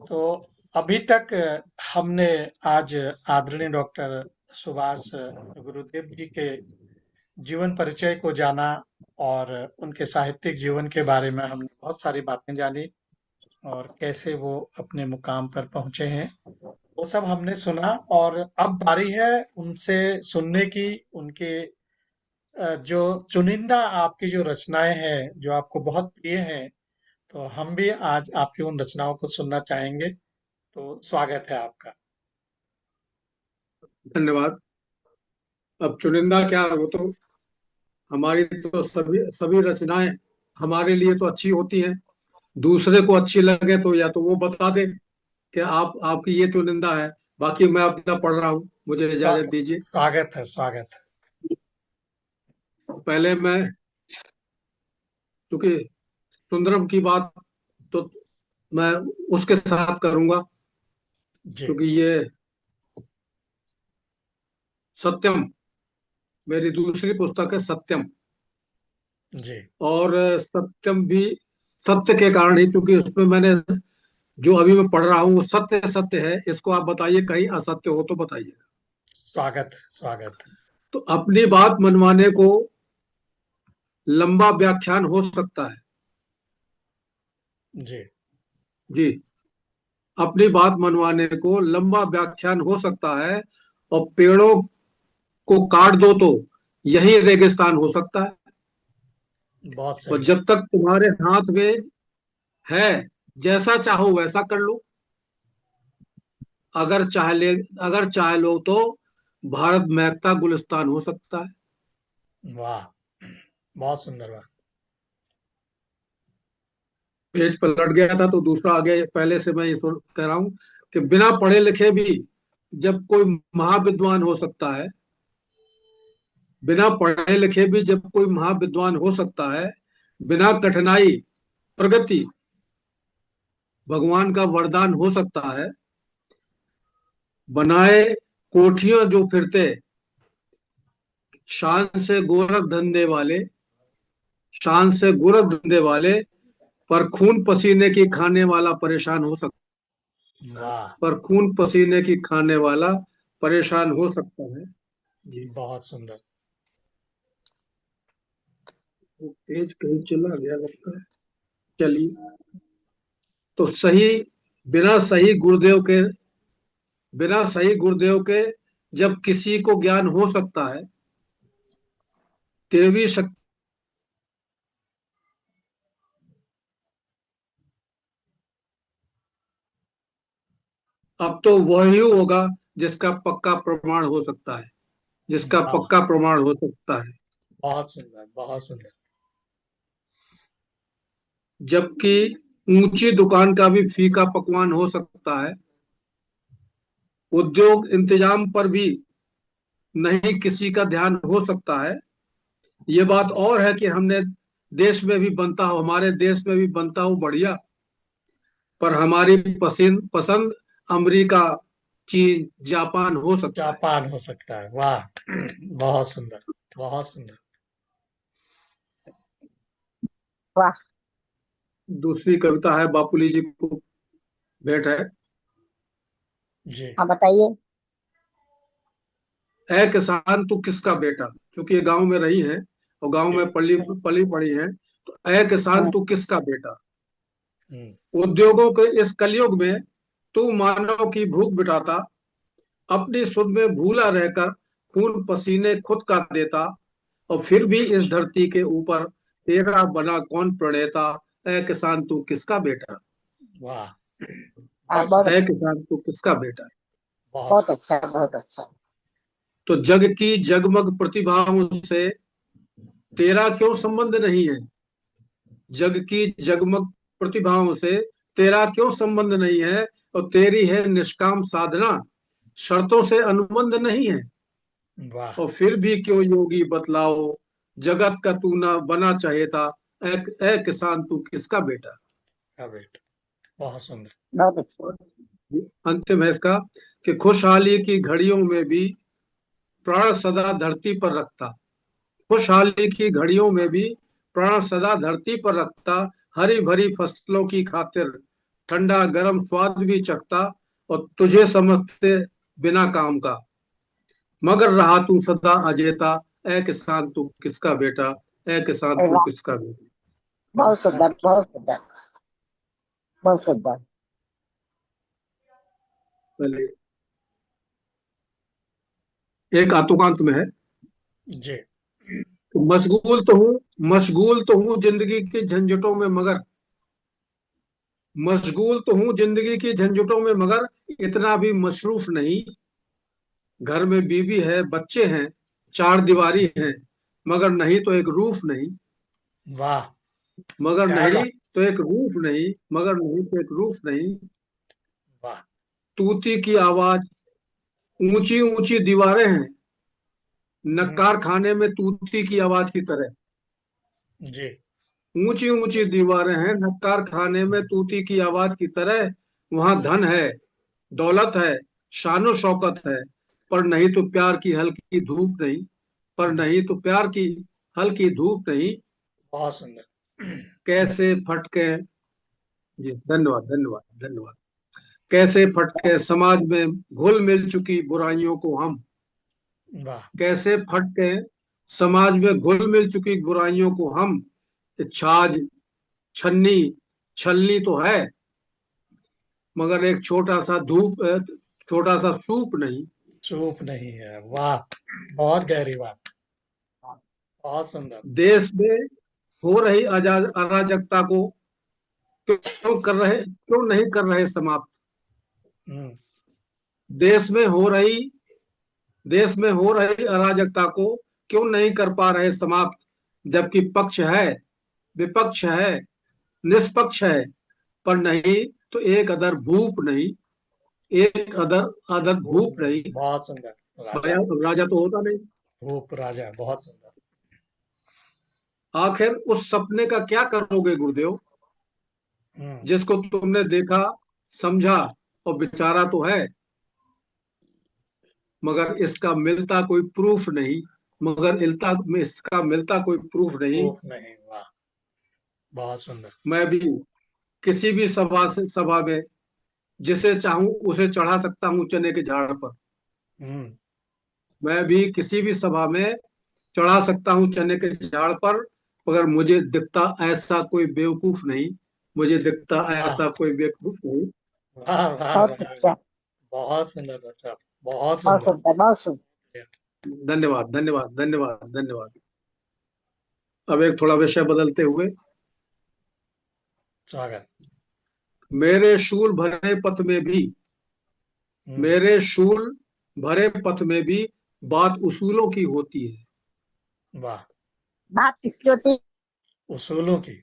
तो अभी तक हमने आज आदरणीय डॉक्टर सुभाष गुरुदेव जी के जीवन परिचय को जाना और उनके साहित्यिक जीवन के बारे में हमने बहुत सारी बातें जानी और कैसे वो अपने मुकाम पर पहुंचे हैं वो सब हमने सुना। और अब बारी है उनसे सुनने की, उनके जो चुनिंदा आपकी जो रचनाएं हैं जो आपको बहुत प्रिय हैं, तो हम भी आज आपकी उन रचनाओं को सुनना चाहेंगे। तो स्वागत है आपका। धन्यवाद। अब चुनिंदा क्या, वो तो हमारी तो सभी सभी रचनाएं हमारे लिए तो अच्छी होती हैं। दूसरे को अच्छी लगे तो या तो वो बता दे कि आप आपकी ये चुनिंदा है। बाकी मैं अपना पढ़ रहा हूँ, मुझे इजाजत दीजिए। स्वागत है, स्वागत है। पहले मैं, क्योंकि सुंदरम की बात तो मैं उसके साथ करूंगा, जी। क्योंकि ये सत्यम मेरी दूसरी पुस्तक है, सत्यम। जी। और सत्यम भी सत्य के कारण ही, क्योंकि उसमें मैंने जो अभी मैं पढ़ रहा हूँ वो सत्य सत्य है। इसको आप बताइए, कहीं असत्य हो तो बताइए। स्वागत है, स्वागत है। तो अपनी बात मनवाने को लंबा व्याख्यान हो सकता है। जी। जी। अपनी बात मनवाने को लंबा व्याख्यान हो सकता है, और पेड़ों को काट दो तो यही रेगिस्तान हो सकता है। बहुत और सही। जब तक तुम्हारे हाथ में है, जैसा चाहो वैसा कर लो। अगर चाह ले अगर चाह लो तो भारत महकता गुलिस्तान हो सकता है। वाह, बहुत सुंदर बात। पेज पलट गया था तो दूसरा आगे, पहले से मैं ये कह रहा हूं कि बिना पढ़े लिखे भी जब कोई महाविद्वान हो सकता है, बिना पढ़े लिखे भी जब कोई महाविद्वान हो सकता है, बिना कठिनाई प्रगति भगवान का वरदान हो सकता है। बनाए कोठियों जो फिरते, शान से गोरख धंधे वाले, शान से गोरख धंधे वाले, पर खून पसीने की खाने वाला परेशान हो सकता वाह, पर खून पसीने की खाने वाला परेशान हो सकता है। जी। बहुत सुंदर। वो पेज कहीं चला गया लगता है। चलिए। तो बिना सही गुरुदेव के बिना सही गुरुदेव के जब किसी को ज्ञान हो सकता है, देवी शक्ति। अब तो वही होगा जिसका पक्का प्रमाण हो सकता है, जिसका वाह, पक्का प्रमाण हो सकता है। बहुत सुंदर, बहुत सुंदर। जबकि ऊंची दुकान का भी फीका पकवान हो सकता है। उद्योग इंतजाम पर भी नहीं किसी का ध्यान हो सकता है। ये बात और है कि हमने देश में भी बनता हो हमारे देश में भी बनता हो बढ़िया, पर हमारी पसंद पसंद अमेरिका, चीन, जापान हो सकता है। जापान हो सकता है, वाह। बहुत सुंदर, बहुत सुंदर। वाह। दूसरी कविता है, बापूली जी को भेंट है। जी। हाँ, बताइए। ऐ किसान तू किसका बेटा, क्योंकि ये गांव में रही है और गांव जी। में पली पली पड़ी है। तो ऐ किसान हम्म, तू किसका बेटा, हम्म। उद्योगों के इस कलयुग में तू मानव की भूख मिटाता, अपनी सुध में भूला रहकर खून पसीने खुद का देता, और फिर भी इस धरती के ऊपर तेरा बना कौन प्रणेता, ऐ किसान तू किसका बेटा। वाह, हाँ, बहुत बहुत ऐ सुंदर। अच्छा। किसान तू किसका बेटा। बहुत बहुत सुंदर। अच्छा, बहुत अच्छा। तो जग की जगमग प्रतिभाओं से तेरा क्यों संबंध नहीं है, जग की जगमग प्रतिभाओं से तेरा क्यों संबंध नहीं है, और तेरी है निष्काम साधना, शर्तों से अनुबंध नहीं है। वाह, और फिर भी क्यों योगी बतलाओ, जगत का तू ना बना चाहे था, ए किसान तू किसका बेटा। क्या बेटा, बहुत सुंदर। बहुत अच्छा। और अंतिम है इसका कि खुशहाली की घड़ियों में भी प्राण सदा धरती पर रखता, खुशहाली की घड़ियों में भी प्राण सदा धरती पर रखता, हरी भरी फसलों की खातिर ठंडा गरम स्वाद भी चखता, और तुझे समझते बिना काम का। मगर रहा तू सदा अजेता, ए किसान तू किसका बेटा, ए किसान अरे तू वाह, किसका बेटा। बहुत सुंदर, बहुत सुंदर, बहुत सुंदर। पहले एक आतुकांत में है, जी। मशगूल तो हूँ जिंदगी की झंझटों में मगर, मशगूल तो हूँ जिंदगी की झंझटों में मगर, इतना भी मसरूफ नहीं। घर में बीवी है बच्चे हैं, चार दीवारी है, मगर नहीं तो एक रूफ नहीं। वाह, मगर क्या नहीं बात। तो एक रूफ नहीं, मगर नहीं तो एक रूफ नहीं। वाह। तूती की आवाज, ऊंची ऊंची दीवारें हैं, हम्म। नक्कार खाने में तूती की आवाज की तरह। जी। ऊंची ऊंची दीवारें हैं, नक्कार खाने में तूती की आवाज की तरह। वहां धन है, दौलत है, शानो शौकत है, पर नहीं तो प्यार की हल्की धूप नहीं। पर जी। नहीं तो प्यार की हल्की धूप नहीं। बहुत सुंदर। कैसे फटके, जी धन्यवाद धन्यवाद धन्यवाद। कैसे फटके समाज में घुल मिल चुकी बुराइयों को हम, वाह। कैसे फटके समाज में घुल मिल चुकी बुराइयों को हम। छाछ छन्नी छलनी तो है, मगर एक छोटा सा सूप नहीं। चूप नहीं है। वाह, बहुत गहरी बात। बहुत सुंदर। देश में हो रही अराजकता को क्यों नहीं कर रहे समाप्त। हम्म। देश में हो रही देश में हो रही अराजकता को क्यों नहीं कर पा रहे समाप्त। जबकि पक्ष है, विपक्ष है, निष्पक्ष है, पर नहीं तो एक अदर भूप नहीं। एक अदर अदर भूप भूप नहीं। नहीं। बहुत सुंदर। राजा। भैया राजा तो होता नहीं। भूप राजा, बहुत सुंदर। आखिर उस सपने का क्या करोगे गुरुदेव, हम्म। जिसको तुमने देखा, समझा और विचारा तो है, मगर इसका मिलता कोई प्रूफ नहीं। इसका मिलता कोई प्रूफ नहीं। भूप नहीं। वाह, बहुत सुंदर। मैं भी किसी भी सभा में जिसे चाहूं उसे चढ़ा सकता हूं चने के झाड़ पर। हम्म। मैं भी किसी भी सभा में चढ़ा सकता हूं चने के झाड़ पर, मगर मुझे दिखता ऐसा कोई बेवकूफ नहीं। मुझे दिखता वाह, ऐसा कोई बेवकूफ नहीं। वाह, वाह, बहुत वाह। अच्छा, बहुत सुंदर राजा। बहुत बहुत सुंदर। सुंदर, बहुत सुंदर। धन्यवाद धन्यवाद धन्यवाद धन्यवाद। अब एक थोड़ा विषय बदलते हुए, स्वागत। मेरे शूल भरे पथ में भी, हम्म। मेरे शूल भरे पथ में भी बात उसूलों की होती है। वाह। बात किसकी होती है? उसूलों की।